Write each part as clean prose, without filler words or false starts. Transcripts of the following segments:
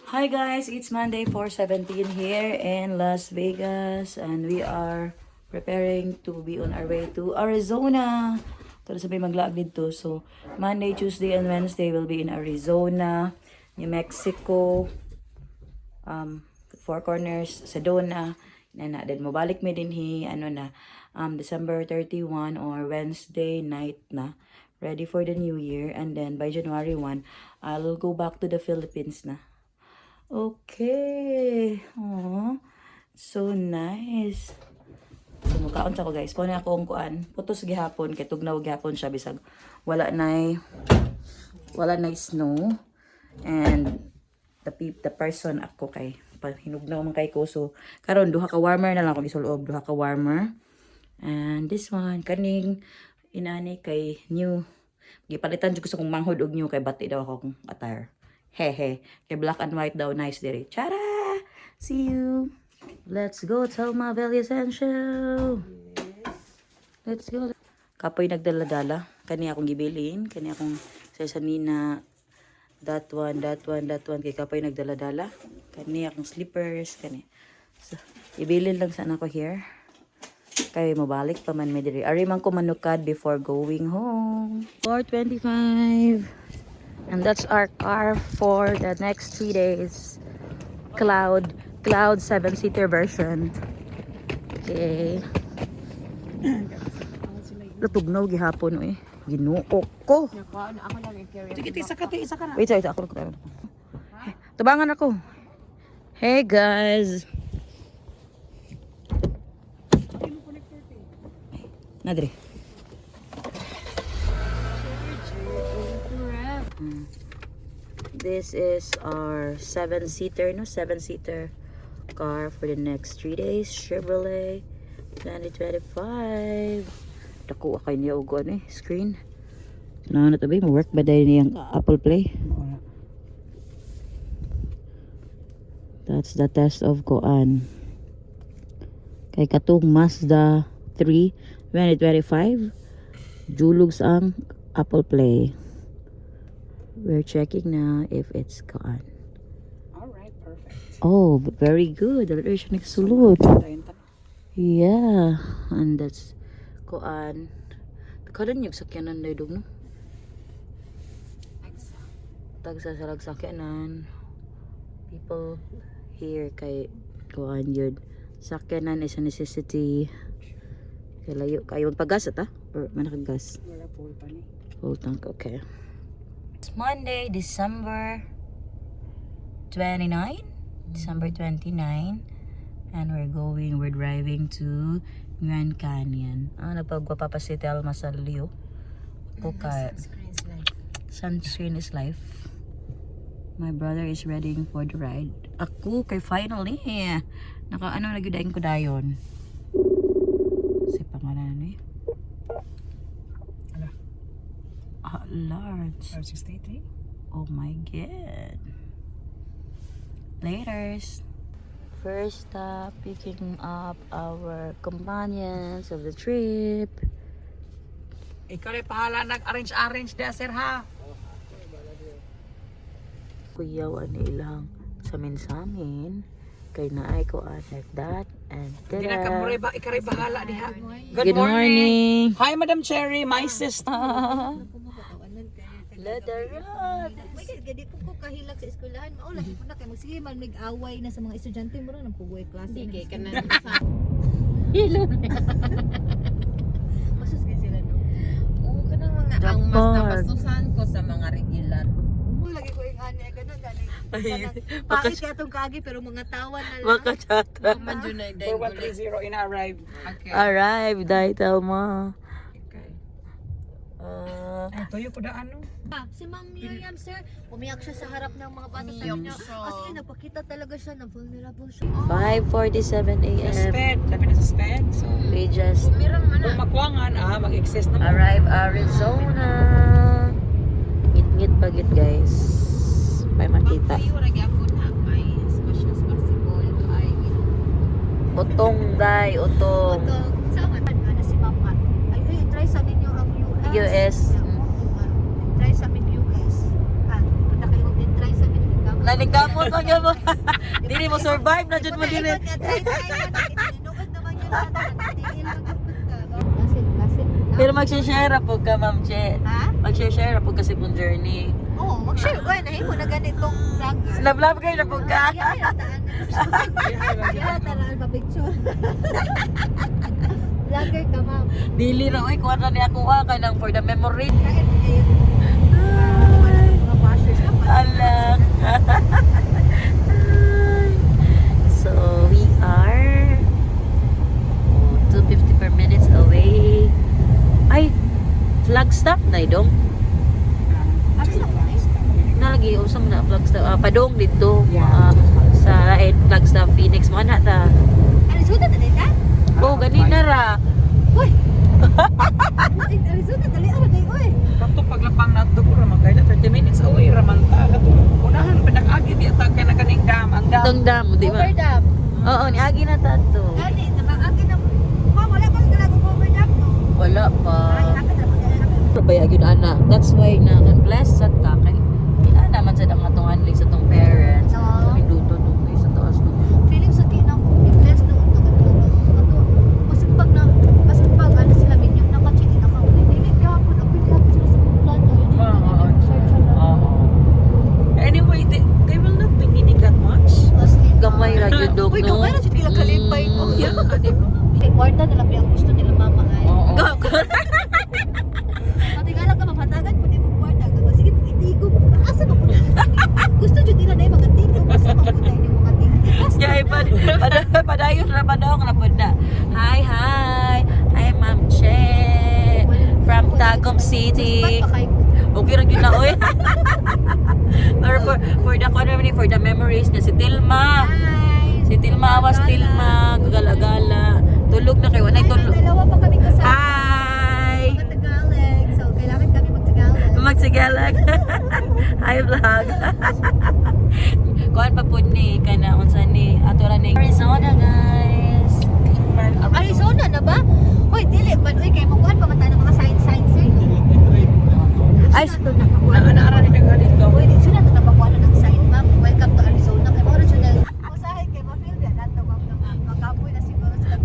Hi guys, it's Monday 4:17 here in Las Vegas and we are preparing to be on our way to Arizona. Para sabi maglaag dito. So, Monday, Tuesday, and Wednesday will be in Arizona, New Mexico, Four Corners, Sedona, na then mobalik mi din December 31 or Wednesday night na ready for the new year, and then by January 1 I'll go back to the Philippines na. Okay. Oh, so nice. So mukaon sa ko guys. Pone ako ang kuan. Putos gihapon kay tugnaw gihapon siya bisag wala na snow, and the person ako kay hinugnaw man kay ko. So karon duha ka warmer na lang ako gisulob, duha ka warmer. And this one kaning inani kay new gipalitan jud ko sa kong manghod og new kay bati daw ako kong attire. Hehe. Kay black and white daw nice diri. Chara! See you. Let's go to my Belly Essential. Let's go. Kapoy nagdala-dala. Kani akong gibilin. Kani akong sesanina. That one. Kay kapoy nagdala-dala. Kani akong slippers. Kani. So, ibilin lang sana ko here. Kay mabalik pa man may diri. Ari man ko manukad before going home. 4:25. And that's our car for the next 3 days. Cloud 7-seater version. Okay. Natugnaw gihapon eh. Ginuok ko. Sige, isa ka na. Wait, ako. Tabangan ako. Hey guys. Nadri. This is our 7-seater car for the next 3 days. Chevrolet 2025. Dako akay niya og screen. Na tabi mo work ba dahil niyang Apple Play? That's the test of koan. Kay katong Mazda 3 2025. Julugs ang Apple Play. We're checking now if it's gone. Alright, perfect. Oh, very good. Dali siya nagsulod. Yeah. And that's kuan. Karon yung sakyanan na dog no? Tagsa sa sakyanan. People here kay kuan yun. Sakyanan is a necessity. Kay layo kayo magpagas ata? Or manakagas? Wala full pa ni. Full tank, okay. It's Monday, December 29, and we're driving to Grand Canyon. Nagpagwapa pa si Telma sa Leo. Okay. Sunscreen is life. My brother is ready for the ride. Ako kay finally nag-udaing ko dayon. Si pangalan eh. Large. 63. Oh my god. Laters. First stop, picking up our companions of the trip. Ikaw ay pahala nag-arrange da sir ha. Kuyawan ni ilang samin kay naay ko like that and Hindi na ka mure ba ikaw ay bahala diha. Good morning. Hi Madam Cherry, my sister. Ladaran. Gadi ko kahilak sa eskwelahan. Mao lagi po na kay magsige man mig-away na sa mga estudyante mo ron ang pugoy klase. Sige ka na. Hello. Masus kay sila no. Oo, kanang mga ang mas napastusan ko sa mga regular. Lagi ko yung ani ganun gani. Pangit kaya tong kaagi pero mga tawa na lang. Makachata. Man dyan na 4130 in-arrive. Okay. Arrive, dahil Telma. Okay. Ay, tuyo ko da ano. Si Ma'am Miriam sir, umiyak siya sa harap ng mga bata sa inyo. Kasi nagpakita talaga siya na vulnerable siya. 5:47 a.m. Sped, labi na sa sped. So, We just Mirang man kung makuangan mag-exist na mo. arrive Arizona. Ngit-ngit pagit guys. May makita. Pagpayo ra gyapon ha may as much as possible ay Utong day, utong. Ito, sama na si Mama. Ay, try sa ninyo ang US. US. Try sa amin US. Punta kayo din try sa amin. Nanigamot pa nga mo. Dili mo survive na jud mo dili. Try Tinuod naman yun natin. Tigil lang yung punta. Lasin. Pero mag-share po ka, Ma'am Che. Ha? Mag-share po kasi pong journey. Oo, mag-share ko. Nahimo na ganitong vlogger. Na-vlog kayo na po ka. Taraan pa-picture. Vlogger ka, ma'am. Dili na, uy, kuha na niya kuha ka ng for the memory. Kahit kayo. Mga washers na pa. Alak. So, we are 254 minutes away. Ay, Flagstaff na idong. Nalagi, usang na Flagstaff. Padong dito. Sa Flagstaff, Phoenix. Mga na ta. Arizona na din, ha? Oh, ganina ra. Uy! Arizona, dali ara day, uy! Kato paglapang nato ko raman kay 30 minutes away raman ta. Kato unahan pinag-agi di ta kay naganing dam. Ang dam. Itong dam, di ba? Overdam. Oo, niagi na tato. Gani, nakaagi na. Ma, wala pa rin talagang overdam, no? Wala pa. Ay, hapit na mag-alala. Bayag yun, ana. That's why na blessed sa ta. Kaya kailangan naman sa dang atong handling sa tong parents. Oo. Minuto nung sa taas nung. Feeling sa tinang ko, i-bless na ito. Masipag na, masipag, ano sila, minyong nakachiti na ka. Hindi ka po, nagpilap sila sa plan. Oo. Anyway, they will not be needing that much. Gamay ra yun dog, Uy, no? gamay na siya nila kalipay ko. Yeah, di ba? Kwarta na lang yung gusto nila mama ay. Oo. Matigala ka, mapatagan po di mo kwarta. Sige, itigo mo. Asa ba po? Gusto dyan nila na yung mga tigo. Asa ba po na yung mga tigo? Yeah, padayon na padong na po na. Hi, Ma'am Che. From Tagum City. Okay ra gyud na oy. Or for the memories na si Tilma. Hi! Si Tilma was Tilma, gagala-gala. Tulog na kayo, anay tulog. Dalawa pa kami kasama. Hi! Mga Tagalog. So, kailangan kami mag-Tagalog. Magsigalag. Hi vlog. Kuan pa pud ni kana unsa ni atura ni Arizona guys. Arizona na ba? Uy, dili man. Uy, kaya makuhan pa man tayo ng mga signs eh. Ay, Naara ni nagalit ka. Uy, di sila ito napakuha ng sign, ma'am. Welcome to Arizona. Kaya mga original. Usahay kay ma-feel yan. Nato, ma'am. Makapoy na siguro sila.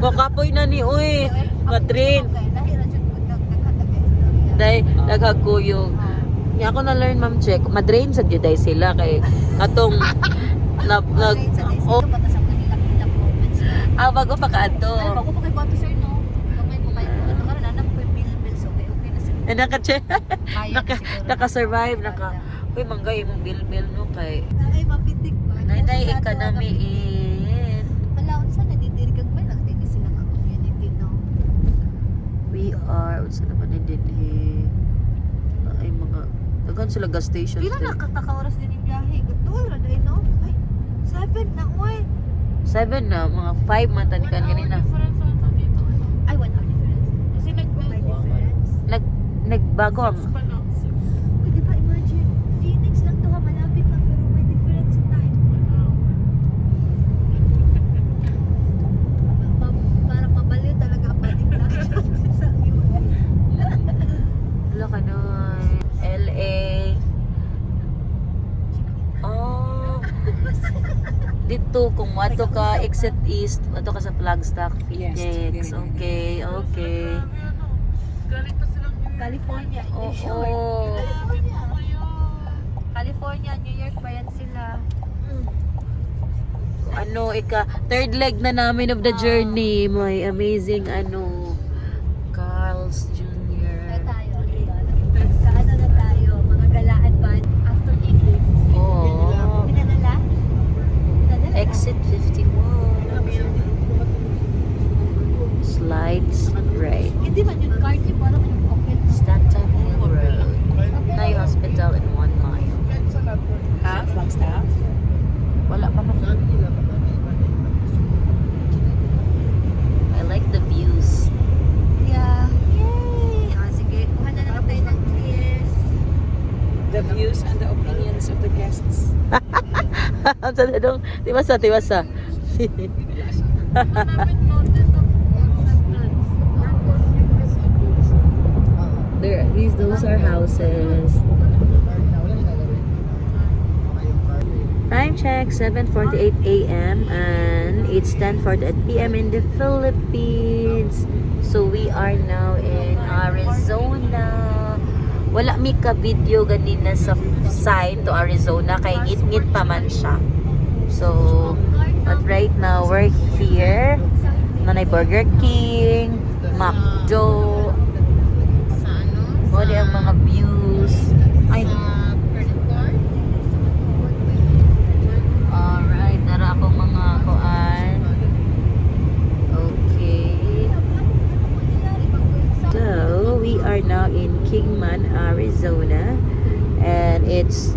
makapoy na ni uy. Madrin. Okay, nahira dyan po nagkakataga. Dai naghagkuyog. Nya ako na learn Ma'am Che, madrain sa juday sila kay katong nag oh, bago pa kaadto. Ay, bago pa kay Bato, sir, no? Kamay mo kayo. Ano ka rin, anak ko yung bill, so okay na siguro. Eh naka Che, Kaya na siguro. naka-survive uy manggay imong bill no kay Ay, mapitik ba? nay economy in. Hala, unsa na didirigag ba lang din sila nga community, no? We are unsa naman din ay mga daghan sila gas stations. Pila na kakaka-oras din yung biyahe? Gatuol ra day, no? Ay, 7 na, uy. 7 na mga 5 man tan kan kanina. Ay, 1 hour difference. Kasi may difference. Nagbago ang Uy, di ba imagine? Phoenix lang to ha, malapit lang pero may difference in time. Parang mabaliw talaga ang body clock sa US. wala ka na LA. Oh. Dito kung wato ka exit east, wato ka sa Flagstaff, Phoenix. Yes. Okay. California, Oo. California, New York ba yan sila? Ano, third leg na namin of the journey. My amazing Carl's Jr. Tayo, sa ano na tayo, mga galaan ba? After 8 days. Oh. Pinadala? Exit 51. Slides right. Hindi man yung card niya, parang yung pocket. Stanton Hill Road. Nay Hospital in 1 mile. Ha? Flagstaff? Wala pa man. I like the views. Yeah. Yay! Sige, kuha na lang tayo ng cheers. The views and the opinions of the guests. Ang sa dadong, tiwasa. Those are houses. Time check, 7:48 a.m. and it's 10:48 p.m. in the Philippines. So we are now in Arizona. Wala mi ka video ganina sa sign to Arizona kay ngit-ngit pa man siya. So, but right now we're here. Nanay Burger King, McDo. Sa ano? Wala ang mga views. Ay, Sa credit card? alright. Dara akong mga kuan. Okay. So, we are now in Kingman, Arizona. And it's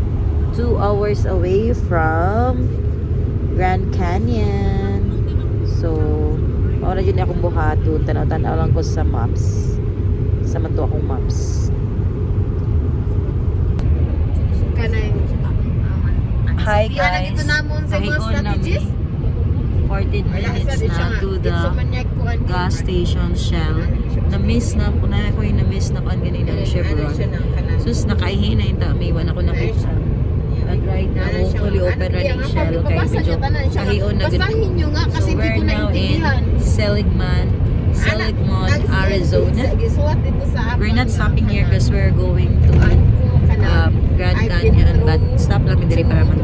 2 hours away from Grand Canyon. So, wala dyan akong buhato. Tanaw-tanaw lang ko sa maps. Sa mato akong maps. Kanay. Hi Di, ano guys. dito namon sa mga Kahigon strategies? namin. 14 minutes na to the gas station Shell. Na-miss na ko na ako yung na-miss na ko ang ganina ng Chevron. Sus, nakaihin na yung tamiwan ako nakita. But right now, hopefully open na yung Shell kay medyo kahiyon na Basahin nyo nga kasi So hindi we're ko now in naintindihan. Seligman, Arizona. We're not stopping here because we're going to Grand Canyon, but stop lang din diri para man.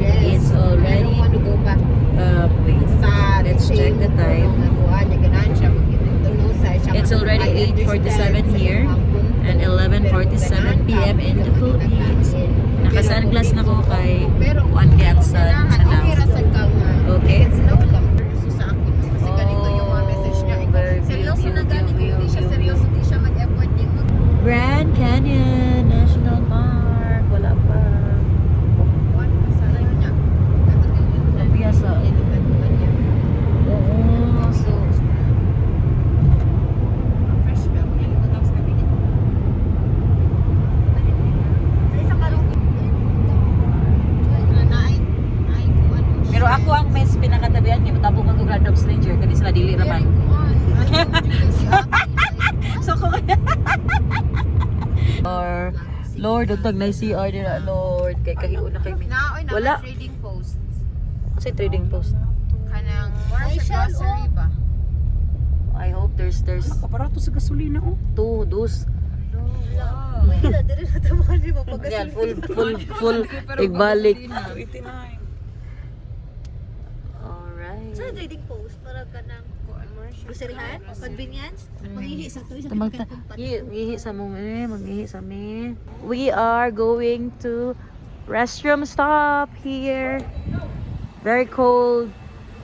It's already wait, let's check the time. It's already 8:47 here and 11:47 p.m. in the Philippines. Naka-sunglass na ko kay Juan Kiatsan sa now. Okay? Sa akin, kasi ganito yung mga message niya. Seryoso na ganito, hindi siya seryoso, hindi siya mag-effort. Grand Canyon National Park. Wala pa. Nabiyasa. Oo. So, pero ako ang mes pinakatabihan niya. Matabong ang random stranger. Kani sila dili naman. So, ko or Lord, utag na CR nila, Lord. Kay kahiuna kay mi. Naoy na Wala. trading post. Kasi trading post. Kanang more sa grocery ba? I hope there's Aparato sa gasolina oh. two, dos. Yan, full igbalik. 89. Alright. Sa trading post, para ka ng groceryhan, convenience, maghihi sa to, isang Tamagta, kumpat. gihi sa mo maghihi sa mi. We are going to restroom stop here. Very cold.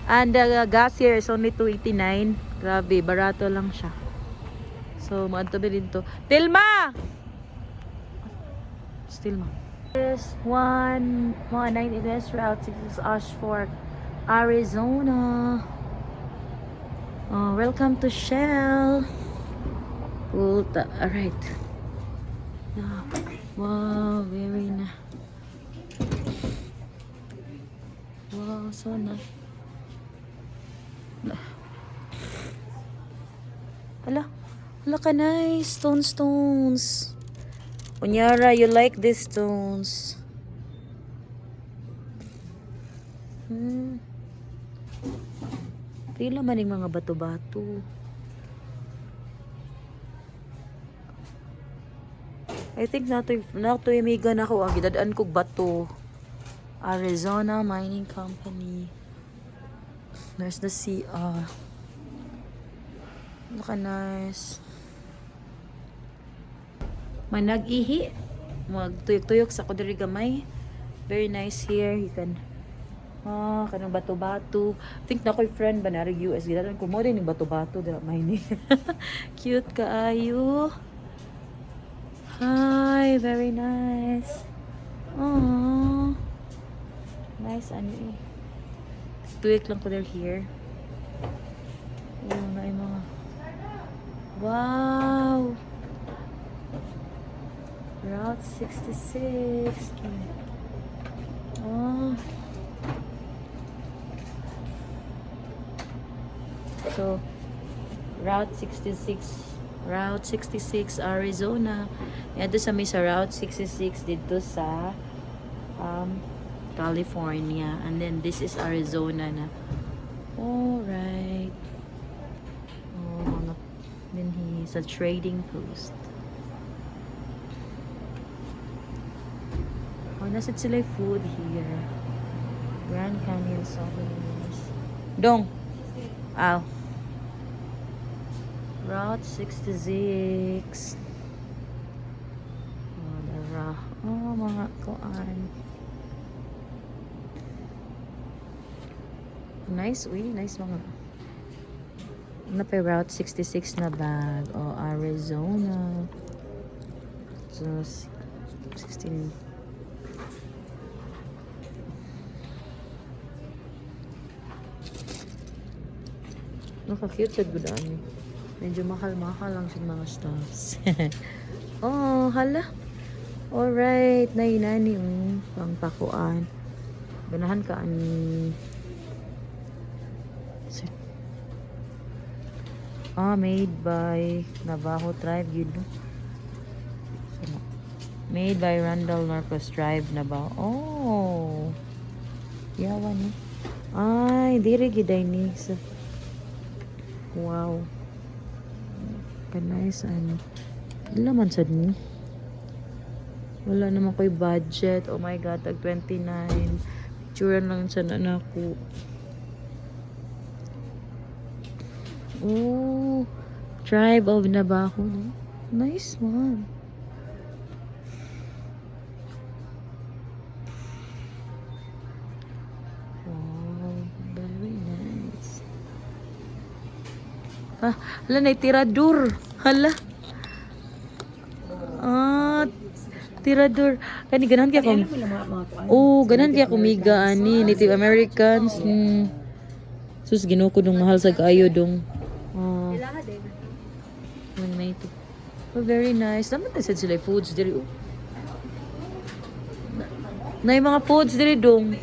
And the gas here is only $2.89. Grabe, barato lang siya. So, maadto bilhin to. Tilma! Tilma. This 119 West Route 6 Ashford, Arizona. Welcome to Shell. Alright. Wow, very nice. Wow, so nice. Hala ka nice. Stones. Unyara, you like these stones. Pila man yung mga bato-bato. I think nato imigan ako ang gidadaan kog bato. Arizona Mining Company. There's the CR. Look nice. May nag-ihi. Magtuyok-tuyok sa kudiri gamay. Very nice here. You can kanang bato-bato. Think na ko'y friend ba na US. Gidadaan ko mo din yung bato-bato. Dila mining. Cute kaayo. Hi, very nice. Aww. Nice ano eh. Tuyok lang ko here. Yung na yung mga wow. Route 66. Oh. So, Route 66 Arizona. Yan doon sa may sa Route 66 dito sa California. And then this is Arizona na. Alright. Oh, then he's a trading post. Oh, nasa sila food here. Grand Canyon souvenirs. Dong. Ow. Route 66. Oh, mga kuan. Nice, nice mga. Ano pa Route 66 na bag? Oh, Arizona. So, 16. Naka-cute sa gudaan. Medyo mahal-mahal lang sa mga stuffs. Oh, hala. Alright, nani yung pangpakuan. Ganahan ka ani. Made by Navajo Tribe, you know. Made by Randall Marcos Tribe, Navajo. Oh. Yawa ni. Ay, diri giday ni. Wow. Kanay ano. Ila man sad ni. Wala naman ko'y budget. Oh my God, tag 29. Picturean lang sa nanako. Oh, Tribe of Navajo. No? Nice one. Wow, very nice. Hala na tirador. Hala. Tirador. Kani ganahan kaya ko. Oh, ganahan kaya kumiga ani Native Americans. Sus ginuko dong mahal sa kaayo dong. Oh. Oh, very nice. Naman tayo sila foods diri. Na yung mga foods diri dong.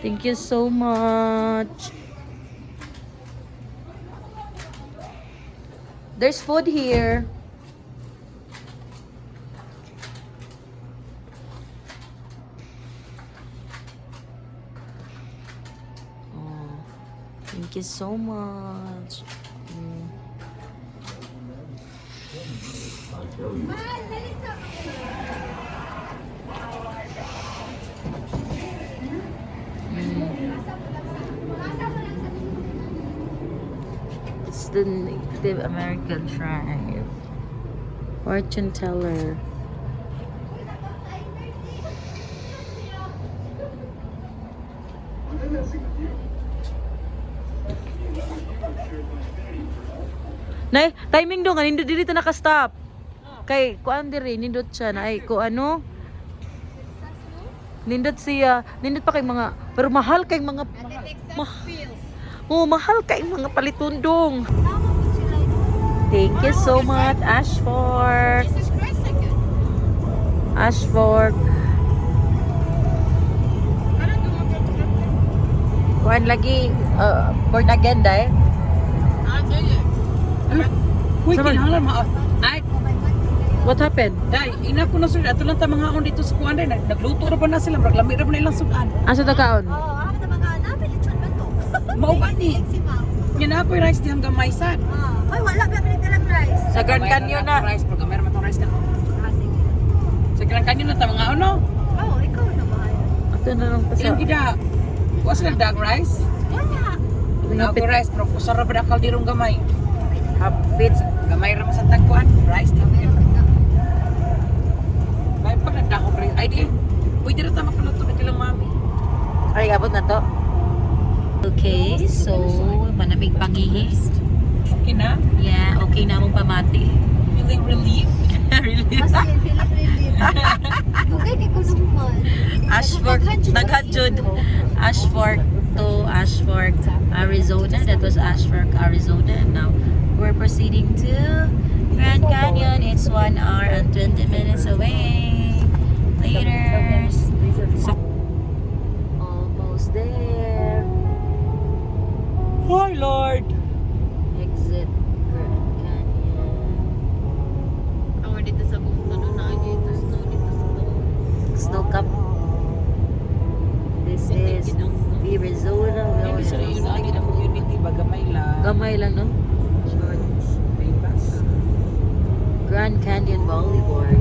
Thank you so much. There's food here. Thank you so much. It's the Native American tribe. Fortune teller. Nay, timing dong, nindot dili ta naka-stop. Kay kuan diri nindot siya na ay ko ano? Nindot siya, nindot pa kay mga pero mahal kay mga mahal kay mga palitundong. Thank you so much, Ashford. Ashford. Kuan lagi born again dai. Uy, kinahanglan mo. Ay, What happened? dai, ina ko na sila. Ato lang ta mga on dito sa kuan dai. Nagluto ra ba na sila? Naglami ra ba na ilang sudan? Asa ta kaon? ako na mga namin, lechon ba to? Mao ba ni? Si ma'am. Yan ako yung rice dihang gamay sad. Ay, wala ba pinagdalang rice? Sa Grand Canyon na. Rice, pero gamay ra man tong rice na. Sige. Sa Grand Canyon na ta mga ano? Oh, ikaw na ba? Ato na lang pa sa. Ilang gida. Wa sila dag rice. Wala. Ako rice, pero kusara ba dakal dirong gamay? Hapit. Gamay ra man sa tagkuan. Rice di. May pa nagdako rice. Ay di. Uy, dito ta makaluto na kilang mami. Ay, abot na to. Okay, so manamig pangihis. Okay na? Yeah, okay na mong pamati. Feeling relieved? Relief. Basta yung feeling relief. Dugay di ko naman. Ashford, Naghadjud. Ashford to Ashford, Arizona. That was Ashford, Arizona. And now we're proceeding to Grand Canyon. It's 1 hour and 20 minutes away. Later. So, almost there. Hi, Lord! Exit Grand Canyon. Ako dito sa bukto doon na dito snow dito sa bukto. Snow Cap. guys. Arizona Hindi sila Wilderness. yun lagi na community ba gamay lang. Gamay lang, no? Short. May basa. Grand Canyon Boulevard.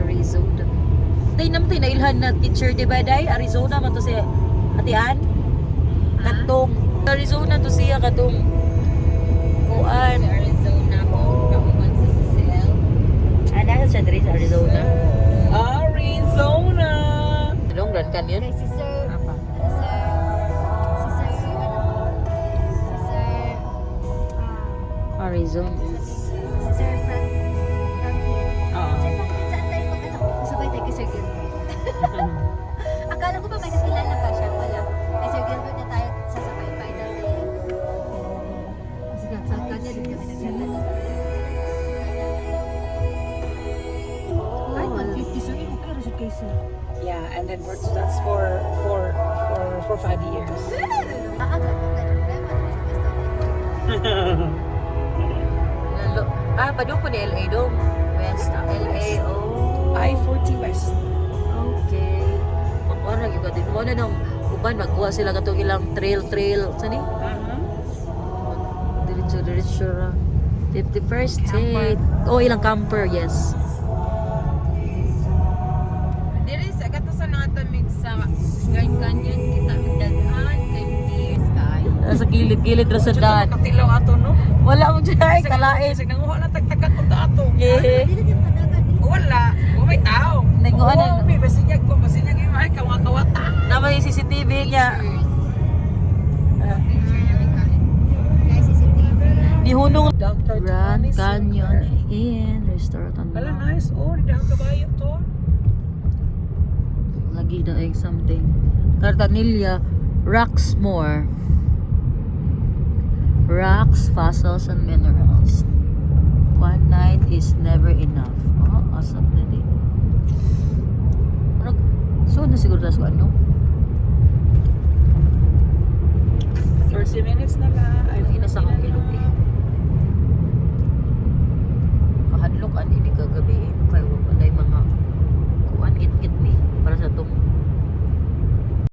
Arizona. Day naman nailhan na teacher, di ba, Day? Arizona man to siya. Atian? Katong. Arizona to siya, katong. Kuan. Arizona ko, kauban sa CCL. Nasa siya diri sa Arizona. Arizona! Anong Grand Canyon? Kay si Sir, Apa? Arizona. si Sir Franklin. Oo. Sir Franklin, saan tayo mag-ano? Sabay tayo kay Sir Gilbert. Akala ko ba may kakilala ka siya pala. Kay Sir Gilbert na tayo sasabay final day. Sige, sa kanya din kami nagdadala. Ay, 150 sir. Okay, result kay Sir. Yeah, and then that's for 5 years. Maaga, Padung po ni LA dong. West LA. Oh. I-40 West. Okay. Ano lagi ka din mo na nung uban magkuha sila katong ilang trail sani? Diretso ra. 51st state. Oh, ilang camper, yes. Diri sa katasan natin sa Grand Canyon kita daghan kay Deer Sky. Sa gilid ra sa daan. Katilaw ato, no? Wala mo dyan, kalain. Sige, nanguha na tagtagan ko ato. Yeah. Wala. May tao. Nanguha na. May basinyag ko. Basinyag yung mga kawata. Naman yung CCTV niya. Picture na may kain. Kay CCTV. Nihunong Dr. Grand Tony Canyon Silver. Inn Resort. Wala, nice. Oh, hindi ako kabayo to. Lagi na egg something. Cartanilla, Roxmore. Rocks, fossils, and minerals. One night is never enough. Oh, awesome na din. So, na siguro na sa ano? 30 minutes na lang. Ay, nasa akong ilog eh.